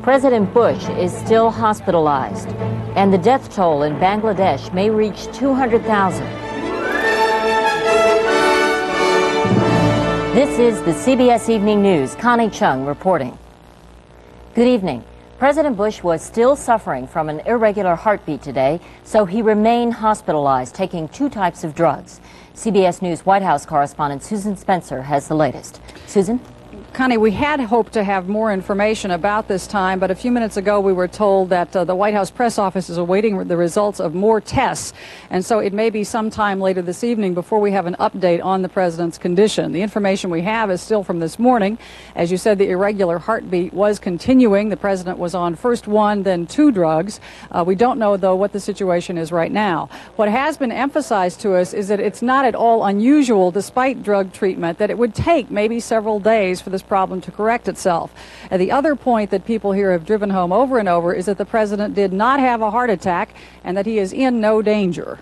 President Bush is still hospitalized, and the death toll in Bangladesh may reach 200,000. This is the CBS Evening News. Connie Chung reporting. Good evening. President Bush was still suffering from an irregular heartbeat today, so he remained hospitalized, taking 2 types of drugs. CBS News White House correspondent Susan Spencer has the latest. Susan? Connie, we had hoped to have more information about this time, but a few minutes ago we were told that the White House press office is awaiting the results of more tests, and so it may be sometime later this evening before we have an update on the president's condition. The information we have is still from this morning. As you said, the irregular heartbeat was continuing. The president was on first 1, then 2 drugs. We don't know, though, what the situation is right now. What has been emphasized to us is that it's not at all unusual, despite drug treatment, that it would take maybe several days for this problem to correct itself. And the other point that people here have driven home over and over is that the president did not have a heart attack and that he is in no danger.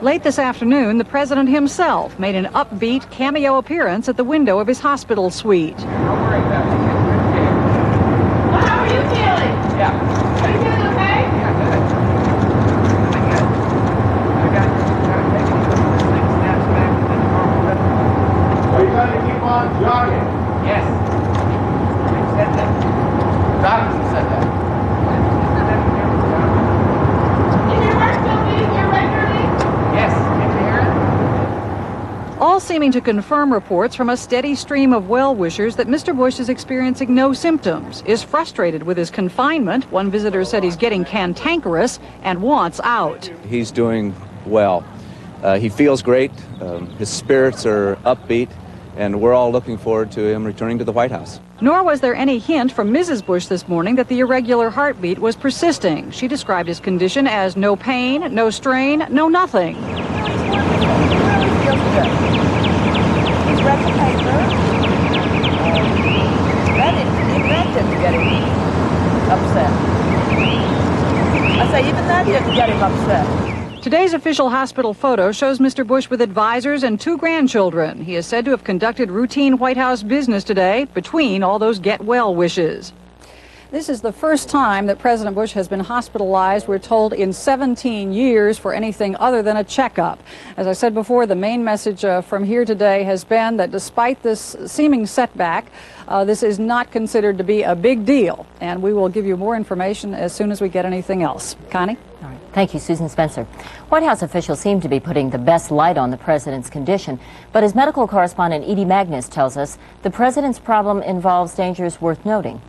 Late this afternoon, the president himself made an upbeat cameo appearance at the window of his hospital suite. Don't worry about it. Well, how are you feeling? Yeah. Are you feeling okay? Yeah, good. I got taking this thing snaps back to the normal rhythm. Are you going to keep on jogging? Yes. Who said that? Doctor said that. Is your heart still beating irregularly? Yes. Can you hear it? All seeming to confirm reports from a steady stream of well-wishers that Mr. Bush is experiencing no symptoms, is frustrated with his confinement. One visitor said he's getting cantankerous and wants out. He's doing well. He feels great. His spirits are upbeat, and we're all looking forward to him returning to the White House. Nor was there any hint from Mrs. Bush this morning that the irregular heartbeat was persisting. She described his condition as no pain, no strain, no nothing. He's read the paper. That didn't get him upset. I say even that didn't get him upset. Today's official hospital photo shows Mr. Bush with advisors and 2 grandchildren. He is said to have conducted routine White House business today between all those get well wishes. This is the first time that President Bush has been hospitalized, we're told, in 17 years for anything other than a checkup. As I said before, the main message from here today has been that despite this seeming setback, this is not considered to be a big deal. And we will give you more information as soon as we get anything else. Connie? All right. Thank you, Susan Spencer. White House officials seem to be putting the best light on the president's condition, but as medical correspondent Edie Magnus tells us, the president's problem involves dangers worth noting.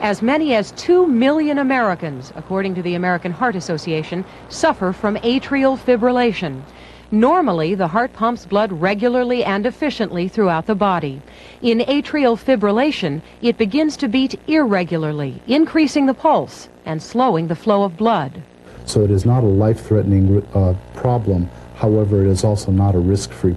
As many as 2 million Americans, according to the American Heart Association, suffer from atrial fibrillation. Normally, the heart pumps blood regularly and efficiently throughout the body. In atrial fibrillation, it begins to beat irregularly, increasing the pulse and slowing the flow of blood. So it is not a life-threatening problem. However, it is also not a risk-free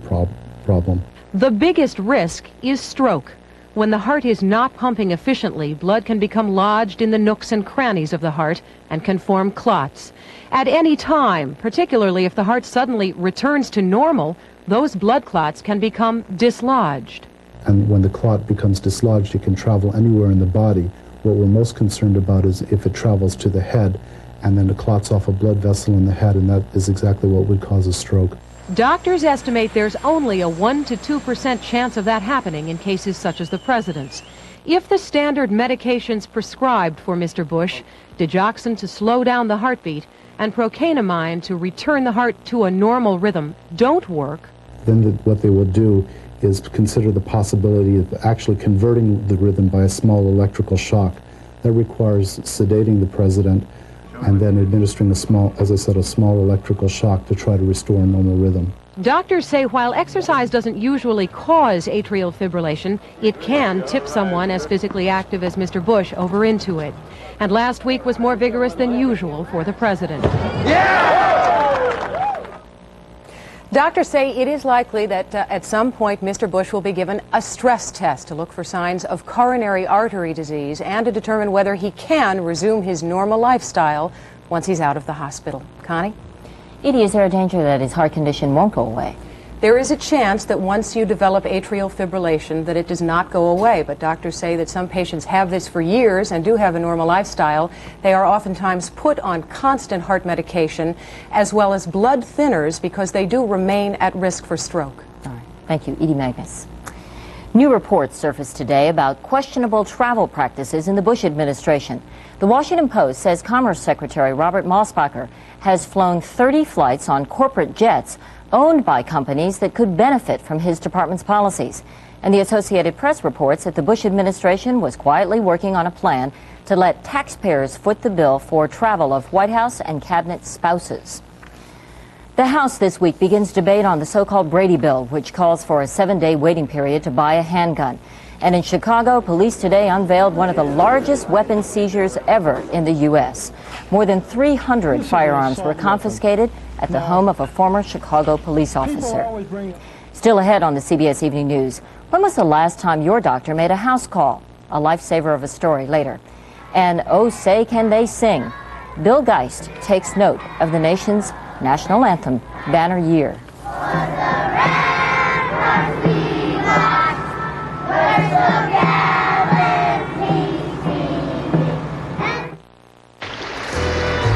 problem. The biggest risk is stroke. When the heart is not pumping efficiently, blood can become lodged in the nooks and crannies of the heart and can form clots. At any time, particularly if the heart suddenly returns to normal, those blood clots can become dislodged. And when the clot becomes dislodged, it can travel anywhere in the body. What we're most concerned about is if it travels to the head and then it clots off a blood vessel in the head, and that is exactly what would cause a stroke. Doctors estimate there's only a 1 to 2% chance of that happening in cases such as the president's. If the standard medications prescribed for Mr. Bush, digoxin to slow down the heartbeat and procainamide to return the heart to a normal rhythm, don't work, then what they will do is consider the possibility of actually converting the rhythm by a small electrical shock. That requires sedating the president and then administering a small, as I said, a small electrical shock to try to restore a normal rhythm. Doctors say while exercise doesn't usually cause atrial fibrillation, it can tip someone as physically active as Mr. Bush over into it. And last week was more vigorous than usual for the president. Doctors say it is likely that at some point Mr. Bush will be given a stress test to look for signs of coronary artery disease and to determine whether he can resume his normal lifestyle once he's out of the hospital. Connie? Edie, is there a danger that his heart condition won't go away? There is a chance that once you develop atrial fibrillation that it does not go away, but doctors say that some patients have this for years and do have a normal lifestyle. They are oftentimes put on constant heart medication as well as blood thinners because they do remain at risk for stroke. All right. Thank you, Edie Magnus. New reports surfaced today about questionable travel practices in the Bush administration. The Washington Post says Commerce Secretary Robert Mosbacher has flown 30 flights on corporate jets owned by companies that could benefit from his department's policies. And the Associated Press reports that the Bush administration was quietly working on a plan to let taxpayers foot the bill for travel of White House and cabinet spouses. The House this week begins debate on the so-called Brady Bill, which calls for a 7-day waiting period to buy a handgun. And in Chicago, police today unveiled one of the largest weapons seizures ever in the U.S. More than 300 firearms were confiscated at the home of a former Chicago police officer. Still ahead on the CBS Evening News, when was the last time your doctor made a house call? A lifesaver of a story later. And oh, say can they sing. Bill Geist takes note of the nation's national anthem, Banner Year.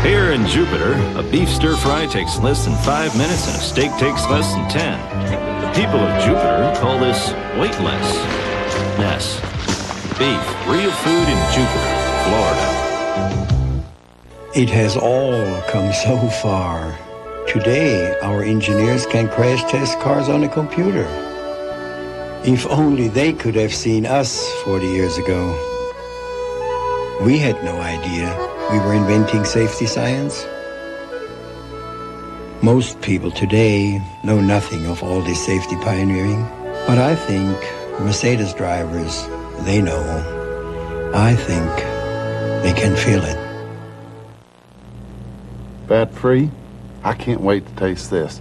Here in Jupiter, a beef stir-fry takes less than 5 minutes and a steak takes less than 10. The people of Jupiter call this weightless. Ness. Beef, real food in Jupiter, Florida. It has all come so far. Today, our engineers can crash test cars on a computer. If only they could have seen us 40 years ago. We had no idea we were inventing safety science. Most people today know nothing of all this safety pioneering, but I think Mercedes drivers, they know. I think they can feel it. Fat-free? I can't wait to taste this.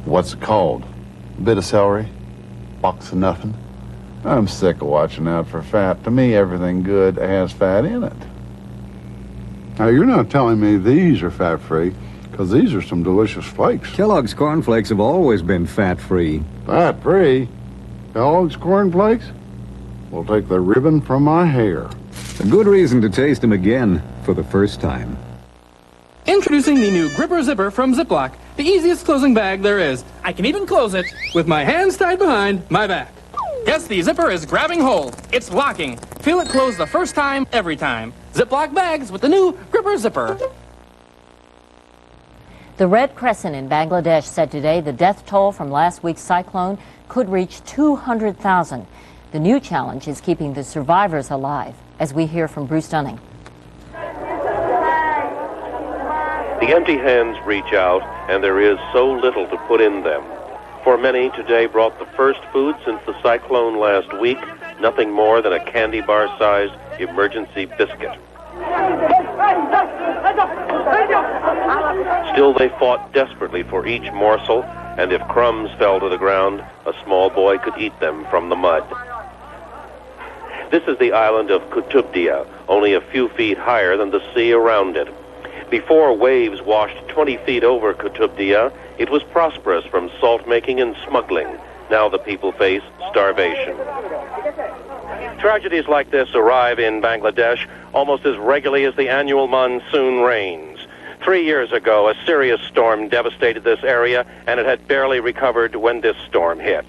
What's it called? A bit of celery? Box of nothing? I'm sick of watching out for fat. To me, everything good has fat in it. Now, you're not telling me these are fat-free, because these are some delicious flakes. Kellogg's Corn Flakes have always been fat-free. Fat-free? Kellogg's Corn Flakes? Will take the ribbon from my hair. A good reason to taste them again for the first time. Introducing the new Gripper Zipper from Ziploc, the easiest closing bag there is. I can even close it with my hands tied behind my back. Yes, the zipper is grabbing hold. It's locking. Feel it close the first time, every time. Ziploc bags with the new Gripper Zipper. The Red Crescent in Bangladesh said today the death toll from last week's cyclone could reach 200,000. The new challenge is keeping the survivors alive, as we hear from Bruce Dunning. The empty hands reach out, and there is so little to put in them. For many, today brought the first food since the cyclone last week, nothing more than a candy bar-sized emergency biscuit. Still, they fought desperately for each morsel, and if crumbs fell to the ground, a small boy could eat them from the mud. This is the island of Qutubdia, only a few feet higher than the sea around it. Before waves washed 20 feet over Qutubdia, it was prosperous from salt making and smuggling. Now the people face starvation. Tragedies like this arrive in Bangladesh almost as regularly as the annual monsoon rains. 3 years ago, a serious storm devastated this area, and it had barely recovered when this storm hit.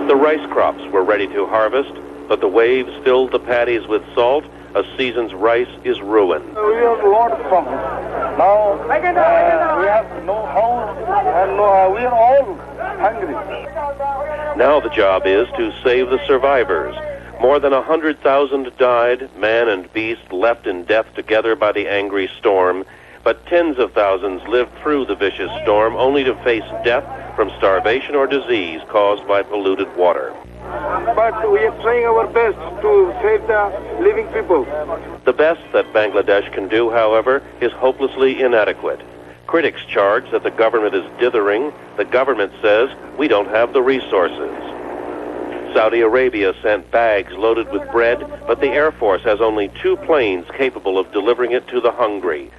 The rice crops were ready to harvest, but the waves filled the paddies with salt. A season's rice is ruined. We have a lot of problems. Now, we have no house, and we are all hungry. Now the job is to save the survivors. More than 100,000 died, man and beast left in death together by the angry storm. But tens of thousands lived through the vicious storm only to face death from starvation or disease caused by polluted water. But we are trying our best to save the living people. The best that Bangladesh can do, however, is hopelessly inadequate. Critics charge that the government is dithering. The government says we don't have the resources. Saudi Arabia sent bags loaded with bread, but the Air Force has only 2 planes capable of delivering it to the hungry.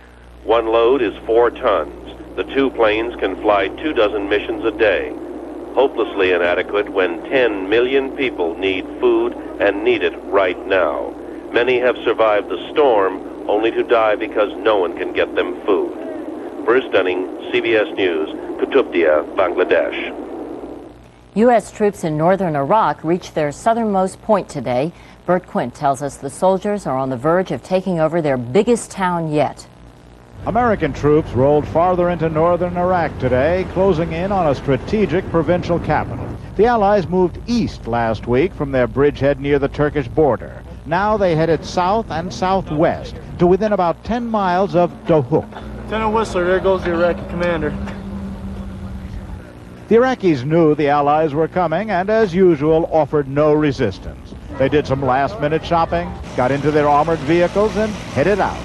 One load is 4 tons. The two planes can fly 24 missions a day. Hopelessly inadequate when 10 million people need food and need it right now. Many have survived the storm only to die because no one can get them food. Bruce Dunning, CBS News, Qutubdia, Bangladesh. U.S. troops in northern Iraq reached their southernmost point today. Bert Quint tells us the soldiers are on the verge of taking over their biggest town yet. American troops rolled farther into northern Iraq today, closing in on a strategic provincial capital. The Allies moved east last week from their bridgehead near the Turkish border. Now they headed south and southwest to within about 10 miles of Dohuk. Lieutenant Whistler, there goes the Iraqi commander. The Iraqis knew the Allies were coming and, as usual, offered no resistance. They did some last-minute shopping, got into their armored vehicles, and headed out.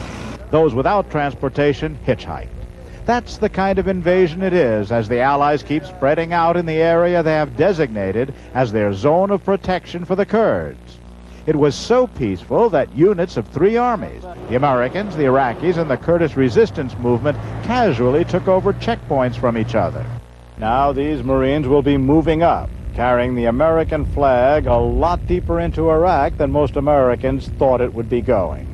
Those without transportation hitchhiked. That's the kind of invasion it is, as the Allies keep spreading out in the area they have designated as their zone of protection for the Kurds. It was so peaceful that units of 3 armies, the Americans, the Iraqis, and the Kurdish resistance movement, casually took over checkpoints from each other. Now these Marines will be moving up, carrying the American flag a lot deeper into Iraq than most Americans thought it would be going.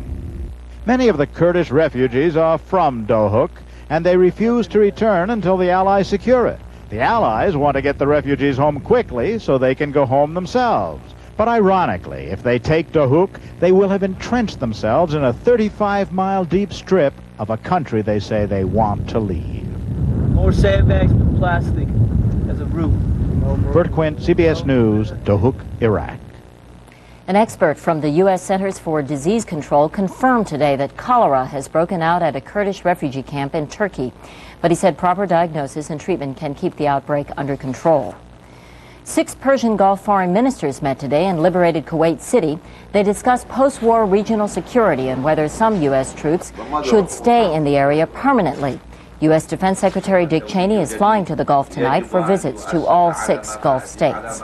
Many of the Kurdish refugees are from Dohuk, and they refuse to return until the Allies secure it. The Allies want to get the refugees home quickly so they can go home themselves. But ironically, if they take Dohuk, they will have entrenched themselves in a 35-mile deep strip of a country they say they want to leave. More sandbags with plastic as a roof. Bert Quint, CBS News, Dohuk, Iraq. An expert from the U.S. Centers for Disease Control confirmed today that cholera has broken out at a Kurdish refugee camp in Turkey. But he said proper diagnosis and treatment can keep the outbreak under control. 6 Persian Gulf foreign ministers met today in liberated Kuwait City. They discussed post-war regional security and whether some U.S. troops should stay in the area permanently. U.S. Defense Secretary Dick Cheney is flying to the Gulf tonight for visits to all 6 Gulf states.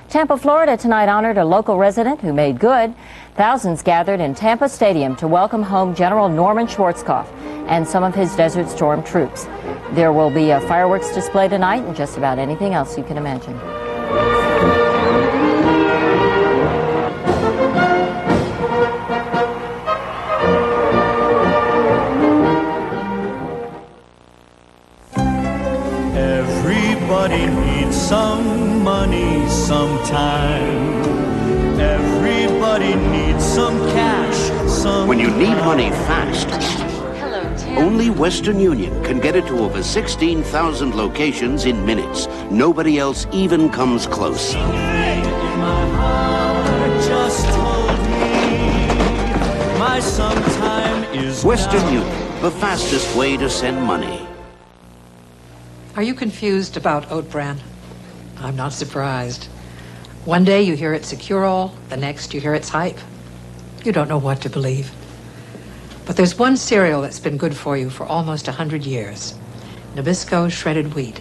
Tampa, Florida tonight honored a local resident who made good. Thousands gathered in Tampa Stadium to welcome home General Norman Schwarzkopf and some of his Desert Storm troops. There will be a fireworks display tonight and just about anything else you can imagine. Everybody needs some money sometime. Everybody needs some cash. When you need money fast, only Western Union can get it to over 16,000 locations in minutes. Nobody else even comes close. Western Union, the fastest way to send money. Are you confused about oat bran? I'm not surprised. One day you hear it's a cure-all, the next you hear it's hype. You don't know what to believe. But there's one cereal that's been good for you for almost 100 years. Nabisco shredded wheat.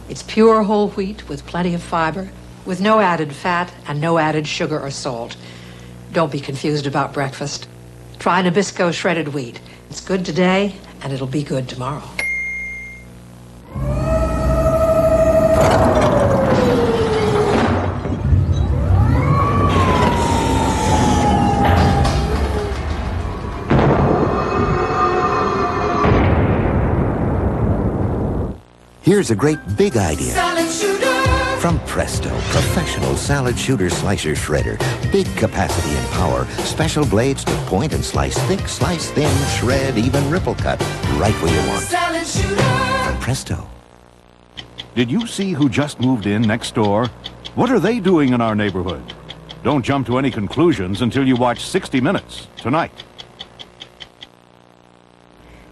It's pure whole wheat with plenty of fiber, with no added fat and no added sugar or salt. Don't be confused about breakfast. Try Nabisco shredded wheat. It's good today, and it'll be good tomorrow. Here's a great big idea. Salad shooter! From Presto, professional salad shooter slicer shredder. Big capacity and power. Special blades to point and slice thick, slice thin, shred, even ripple cut. Right where you want. Salad shooter! From Presto. Did you see who just moved in next door? What are they doing in our neighborhood? Don't jump to any conclusions until you watch 60 Minutes tonight.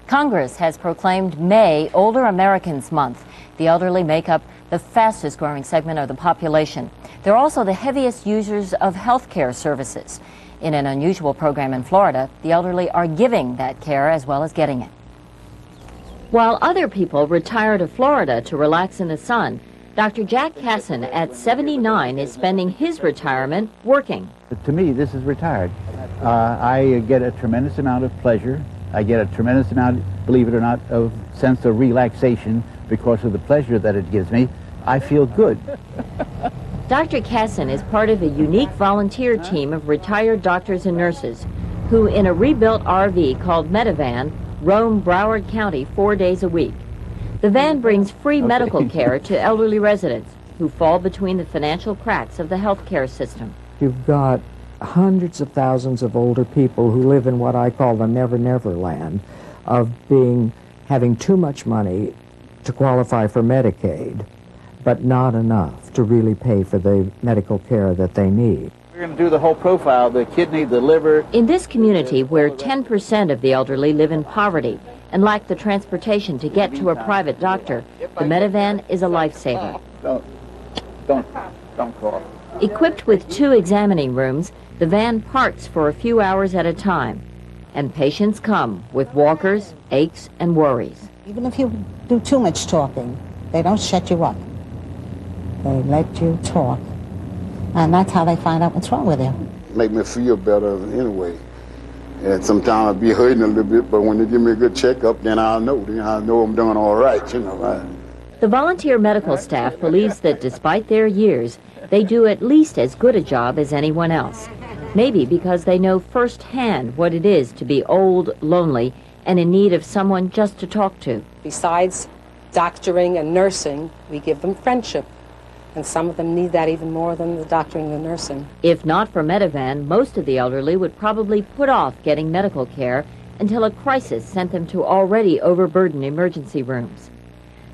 Congress has proclaimed May Older Americans Month. The elderly make up the fastest growing segment of the population. They're also the heaviest users of health care services. In an unusual program in Florida, the elderly are giving that care as well as getting it. While other people retire to Florida to relax in the sun, Dr. Jack Casson at 79 is spending his retirement working. To me, this is retired. I get a tremendous amount of pleasure I get a tremendous amount, believe it or not, of sense of relaxation because of the pleasure that it gives me. I feel good. Dr. Casson is part of a unique volunteer team of retired doctors and nurses who, in a rebuilt RV called Medivan, roam Broward County 4 days a week. The van brings free medical care to elderly residents who fall between the financial cracks of the healthcare system. You've got hundreds of thousands of older people who live in what I call the never-never land of having too much money to qualify for Medicaid, but not enough to really pay for the medical care that they need. We're going to do the whole profile, the kidney, the liver. In this community, where 10% of the elderly live in poverty and lack the transportation to get to a private doctor, the Medivan is a lifesaver. Don't call. Equipped with 2 examining rooms, the van parks for a few hours at a time, and patients come with walkers, aches, and worries. Even if you do too much talking, they don't shut you up. They let you talk, and that's how they find out what's wrong with you. Make me feel better anyway. And sometimes I'll be hurting a little bit, but when they give me a good checkup, then I'll know. Then I know I'm doing all right, you know. Right? The volunteer medical staff believes that despite their years, they do at least as good a job as anyone else. Maybe because they know firsthand what it is to be old, lonely, and in need of someone just to talk to. Besides doctoring and nursing, we give them friendship. And some of them need that even more than the doctoring and the nursing. If not for Medivan, most of the elderly would probably put off getting medical care until a crisis sent them to already overburdened emergency rooms.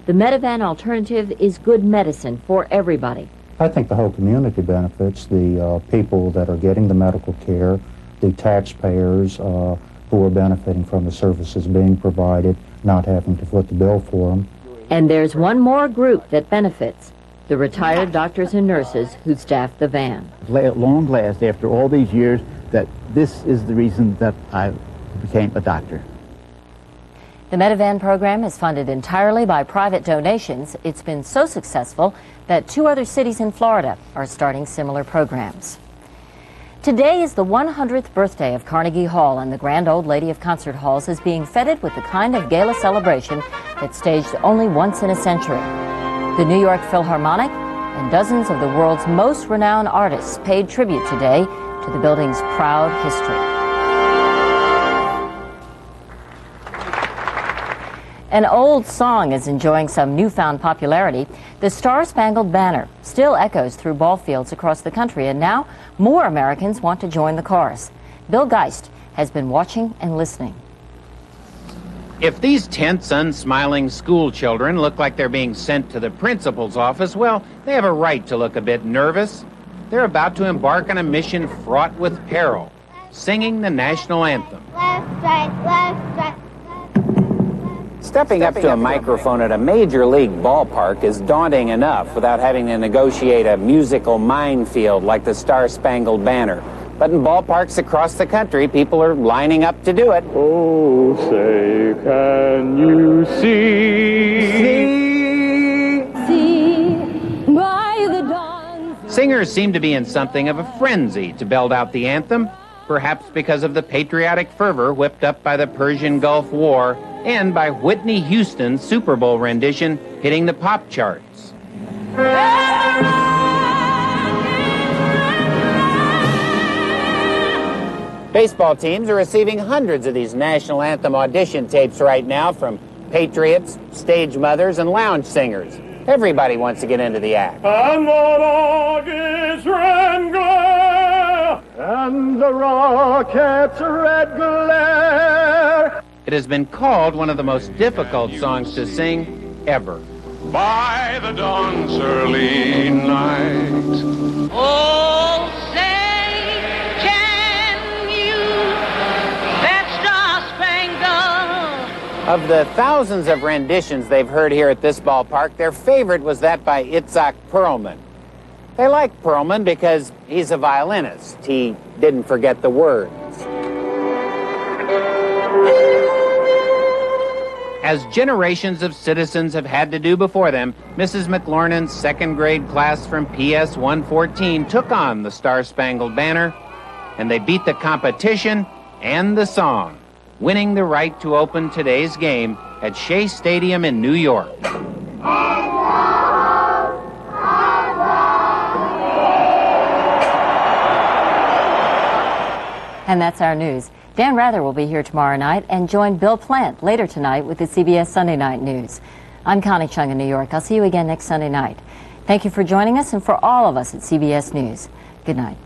The Medivan alternative is good medicine for everybody. I think the whole community benefits, the people that are getting the medical care, the taxpayers who are benefiting from the services being provided, not having to foot the bill for them. And there's one more group that benefits, the retired doctors and nurses who staff the van. At long last, after all these years, that this is the reason that I became a doctor. The Medivan program is funded entirely by private donations. It's been so successful that 2 other cities in Florida are starting similar programs. Today is the 100th birthday of Carnegie Hall, and the Grand Old Lady of Concert Halls is being feted with the kind of gala celebration that's staged only once in a century. The New York Philharmonic and dozens of the world's most renowned artists paid tribute today to the building's proud history. An old song is enjoying some newfound popularity. The Star-Spangled Banner still echoes through ball fields across the country, and now more Americans want to join the chorus. Bill Geist has been watching and listening. If these tense, unsmiling school children look like they're being sent to the principal's office, well, they have a right to look a bit nervous. They're about to embark on a mission fraught with peril, singing the national anthem. Left, right, left, right. Stepping up to a microphone at a major league ballpark is daunting enough without having to negotiate a musical minefield like the Star-Spangled Banner. But in ballparks across the country, people are lining up to do it. Oh, say, can you See by the dawn's... Singers seem to be in something of a frenzy to belt out the anthem, perhaps because of the patriotic fervor whipped up by the Persian Gulf War and by Whitney Houston's Super Bowl rendition hitting the pop charts. Baseball teams are receiving hundreds of these national anthem audition tapes right now from patriots, stage mothers, and lounge singers. Everybody wants to get into the act. And the dog is red glare, and the rocket's red glare. It has been called one of the most difficult songs to sing ever. By the dawn's early night. Oh, say, can you, that star-spangled... Of the thousands of renditions they've heard here at this ballpark, their favorite was that by Itzhak Perlman. They like Perlman because he's a violinist. He didn't forget the words. As generations of citizens have had to do before them, Mrs. McLornan's second-grade class from PS 114 took on the Star-Spangled Banner, and they beat the competition and the song. winning the right to open today's game at Shea Stadium in New York. And that's our news. Dan Rather will be here tomorrow night and join Bill Plant later tonight with the CBS Sunday Night News. I'm Connie Chung in New York. I'll see you again next Sunday night. Thank you for joining us, and for all of us at CBS News, good night.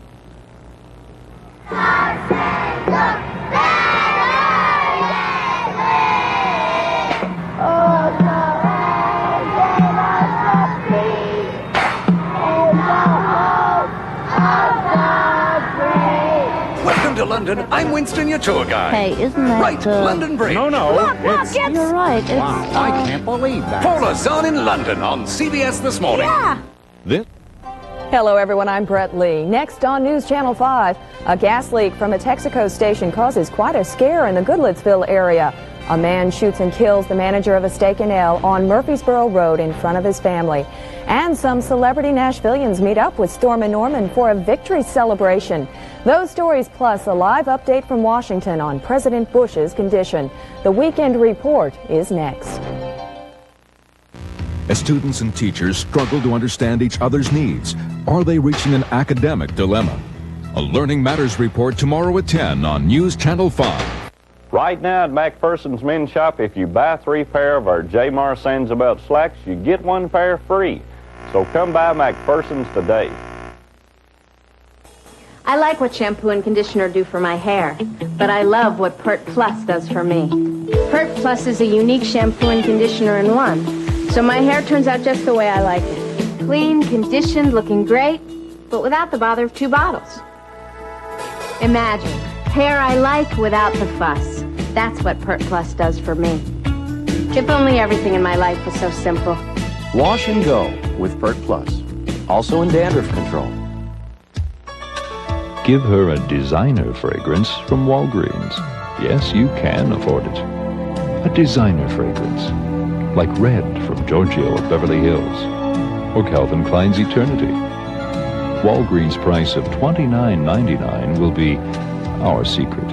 Welcome to London. I'm Winston, your tour guide. Hey, isn't that right? London Bridge. No, look, you're right. It's, wow, I can't believe that. Follow us on in London on CBS This Morning. Yeah. This. Hello, everyone. I'm Brett Lee. Next on News Channel 5, a gas leak from a Texaco station causes quite a scare in the Goodlettsville area. A man shoots and kills the manager of a Steak and Ale on Murfreesboro Road in front of his family. And some celebrity Nashvillians meet up with Storm and Norman for a victory celebration. Those stories plus a live update from Washington on President Bush's condition. The Weekend Report is next. As students and teachers struggle to understand each other's needs, are they reaching an academic dilemma? A Learning Matters report tomorrow at 10 on News Channel 5. Right now at McPherson's Men's Shop, if you buy 3 pair of our J. Mar Sandsabelt slacks, you get 1 pair free. So come by McPherson's today. I like what shampoo and conditioner do for my hair, but I love what Pert Plus does for me. Pert Plus is a unique shampoo and conditioner in one, so my hair turns out just the way I like it. Clean, conditioned, looking great, but without the bother of 2 bottles. Imagine, hair I like without the fuss. That's what Pert Plus does for me. If only everything in my life was so simple. Wash and go with Pert Plus. Also in dandruff control. Give her a designer fragrance from Walgreens. Yes, you can afford it. A designer fragrance. Like Red from Giorgio of Beverly Hills. Or Calvin Klein's Eternity. Walgreens' price of $29.99 will be our secret.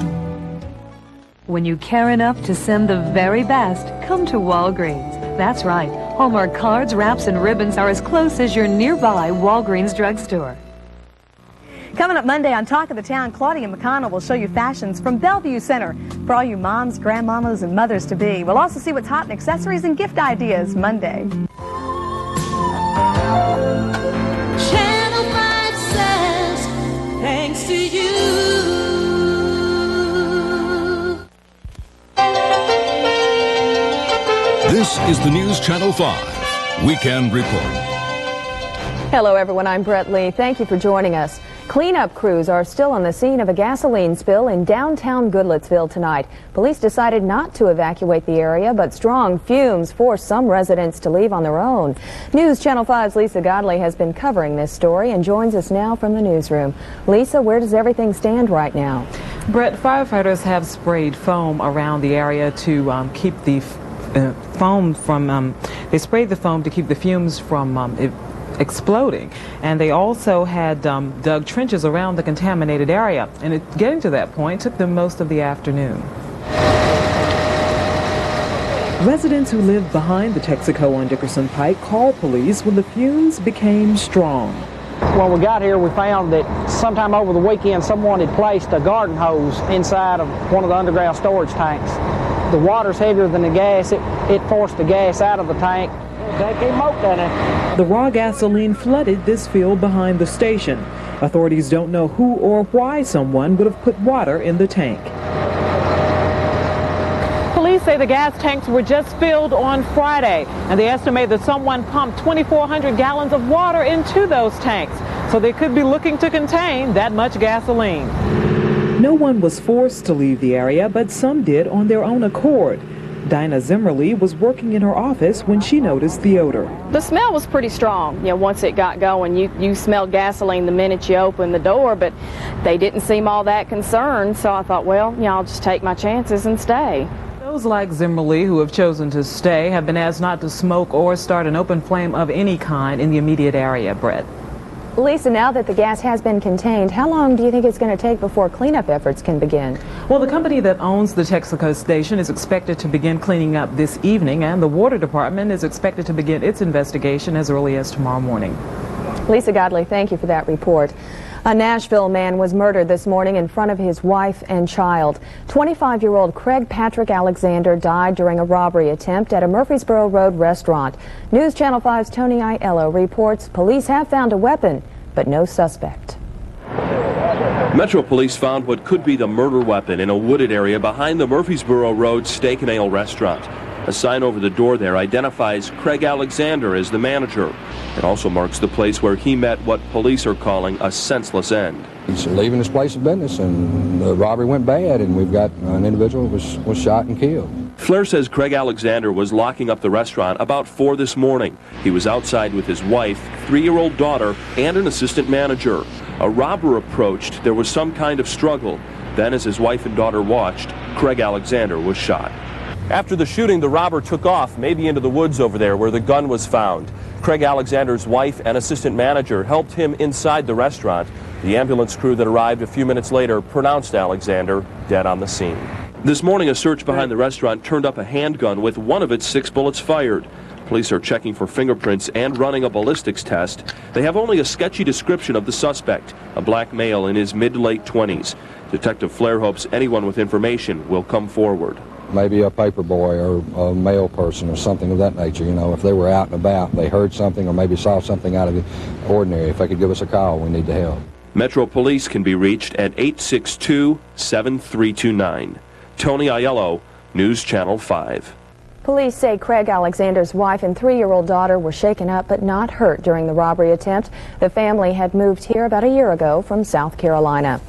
When you care enough to send the very best, come to Walgreens. That's right. Hallmark cards, wraps, and ribbons are as close as your nearby Walgreens drugstore. Coming up Monday on Talk of the Town, Claudia McConnell will show you fashions from Bellevue Center for all you moms, grandmamas, and mothers-to-be. We'll also see what's hot in accessories and gift ideas Monday. Channel 5 says, thanks to you. This is the News Channel 5 Weekend Report. Hello, everyone. I'm Brett Lee. Thank you for joining us. Cleanup crews are still on the scene of a gasoline spill in downtown Goodlettsville tonight. Police decided not to evacuate the area, but strong fumes forced some residents to leave on their own. News Channel 5's Lisa Godley has been covering this story and joins us now from the newsroom. Lisa, where does everything stand right now? Brett, firefighters have sprayed foam around the area to keep the foam from, they sprayed the foam to keep the fumes from exploding, and they also had dug trenches around the contaminated area, and getting to that point took them most of the afternoon. Residents who live behind the Texaco on Dickerson Pike called police when the fumes became strong. When we got here, we found that sometime over the weekend someone had placed a garden hose inside of one of the underground storage tanks. The water's heavier than the gas. It forced the gas out of the tank. The raw gasoline flooded this field behind the station. Authorities don't know who or why someone would have put water in the tank. Police say the gas tanks were just filled on Friday, and they estimate that someone pumped 2,400 gallons of water into those tanks, so they could be looking to contain that much gasoline. No one was forced to leave the area, but some did on their own accord. Dinah Zimmerly was working in her office when she noticed the odor. The smell was pretty strong. You know, once it got going, you smelled gasoline the minute you opened the door, but they didn't seem all that concerned, so I thought, well, I'll just take my chances and stay. Those like Zimmerly who have chosen to stay have been asked not to smoke or start an open flame of any kind in the immediate area, Brett. Lisa, now that the gas has been contained, how long do you think it's going to take before cleanup efforts can begin? Well, the company that owns the Texaco station is expected to begin cleaning up this evening, and the water department is expected to begin its investigation as early as tomorrow morning. Lisa Godley, thank you for that report. A Nashville man was murdered this morning in front of his wife and child. 25-year-old Craig Patrick Alexander died during a robbery attempt at a Murfreesboro Road restaurant. News Channel 5's Tony Aiello reports police have found a weapon, but no suspect. Metro Police found what could be the murder weapon in a wooded area behind the Murfreesboro Road Steak and Ale restaurant. A sign over the door there identifies Craig Alexander as the manager. It also marks the place where he met what police are calling a senseless end. He's leaving his place of business, and the robbery went bad, and we've got an individual who was shot and killed. Flair says Craig Alexander was locking up the restaurant about 4 this morning. He was outside with his wife, 3-year-old daughter, and an assistant manager. A robber approached. There was some kind of struggle. Then, as his wife and daughter watched, Craig Alexander was shot. After the shooting, the robber took off, maybe into the woods over there where the gun was found. Craig Alexander's wife and assistant manager helped him inside the restaurant. The ambulance crew that arrived a few minutes later pronounced Alexander dead on the scene. This morning, a search behind the restaurant turned up a handgun with one of its 6 bullets fired. Police are checking for fingerprints and running a ballistics test. They have only a sketchy description of the suspect, a black male in his mid-late 20s. Detective Flair hopes anyone with information will come forward. Maybe a paper boy or a mail person or something of that nature. You know, if they were out and about, they heard something or maybe saw something out of the ordinary, if they could give us a call, we need the help. Metro Police can be reached at 862-7329. Tony Aiello, News Channel 5. Police say Craig Alexander's wife and 3-year-old daughter were shaken up but not hurt during the robbery attempt. The family had moved here about a year ago from South Carolina.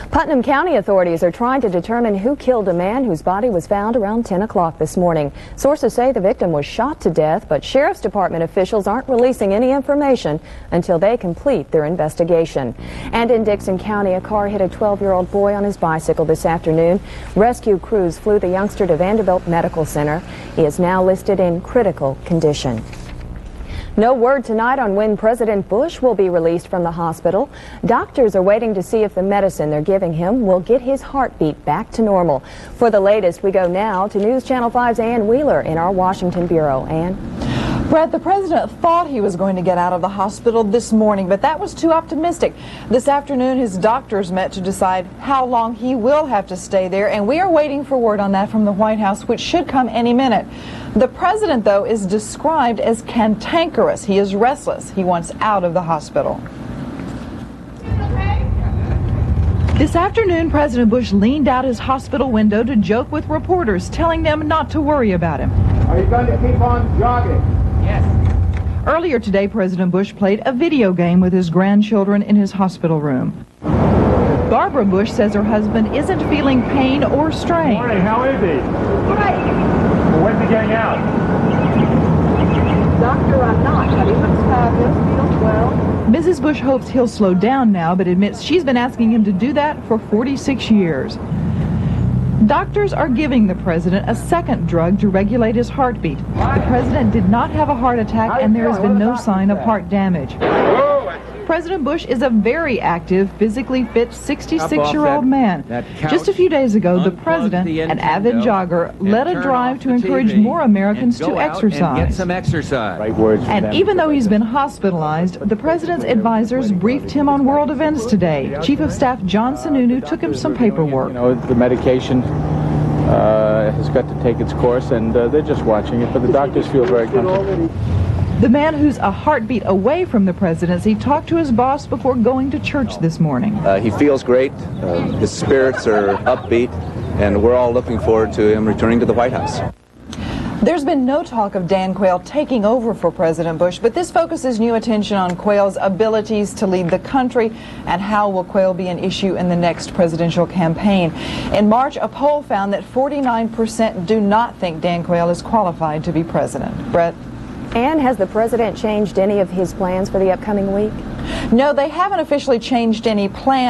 Putnam County authorities are trying to determine who killed a man whose body was found around 10 o'clock this morning. Sources say the victim was shot to death, but Sheriff's Department officials aren't releasing any information until they complete their investigation. And in Dixon County, a car hit a 12-year-old boy on his bicycle this afternoon. Rescue crews flew the youngster to Vanderbilt Medical Center. He is now listed in critical condition. No word tonight on when President Bush will be released from the hospital. Doctors are waiting to see if the medicine they're giving him will get his heartbeat back to normal. For the latest, we go now to News Channel 5's Ann Wheeler in our Washington bureau. Ann? Brett, the president thought he was going to get out of the hospital this morning, but that was too optimistic. This afternoon, his doctors met to decide how long he will have to stay there, and we are waiting for word on that from the White House, which should come any minute. The president, though, is described as cantankerous. He is restless. He wants out of the hospital. This afternoon, President Bush leaned out his hospital window to joke with reporters, telling them not to worry about him. Are you going to keep on jogging? Yes. Earlier today, President Bush played a video game with his grandchildren in his hospital room. Barbara Bush says her husband isn't feeling pain or strain. Morning, how is he? Great. Well, when's he getting out? Doctor, I'm not, but he looks fabulous, feels well. Mrs. Bush hopes he'll slow down now, but admits she's been asking him to do that for 46 years. Doctors are giving the president a second drug to regulate his heartbeat. The president did not have a heart attack, and there has been no sign of heart damage. President Bush is a very active, physically fit 66-year-old man. Just a few days ago, the president, an avid jogger, led a drive to encourage more Americans to exercise. And even though he's been hospitalized, the president's advisors briefed him on world events today. Chief of Staff John Sununu took him some paperwork. You know, the medication has got to take its course, and they're just watching it, but the doctors feel very comfortable. The man who's a heartbeat away from the presidency talked to his boss before going to church this morning. He feels great. His spirits are upbeat, and we're all looking forward to him returning to the White House. There's been no talk of Dan Quayle taking over for President Bush, but this focuses new attention on Quayle's abilities to lead the country and how will Quayle be an issue in the next presidential campaign. In March, a poll found that 49% do not think Dan Quayle is qualified to be president. Brett? And has the president changed any of his plans for the upcoming week? No, they haven't officially changed any plans.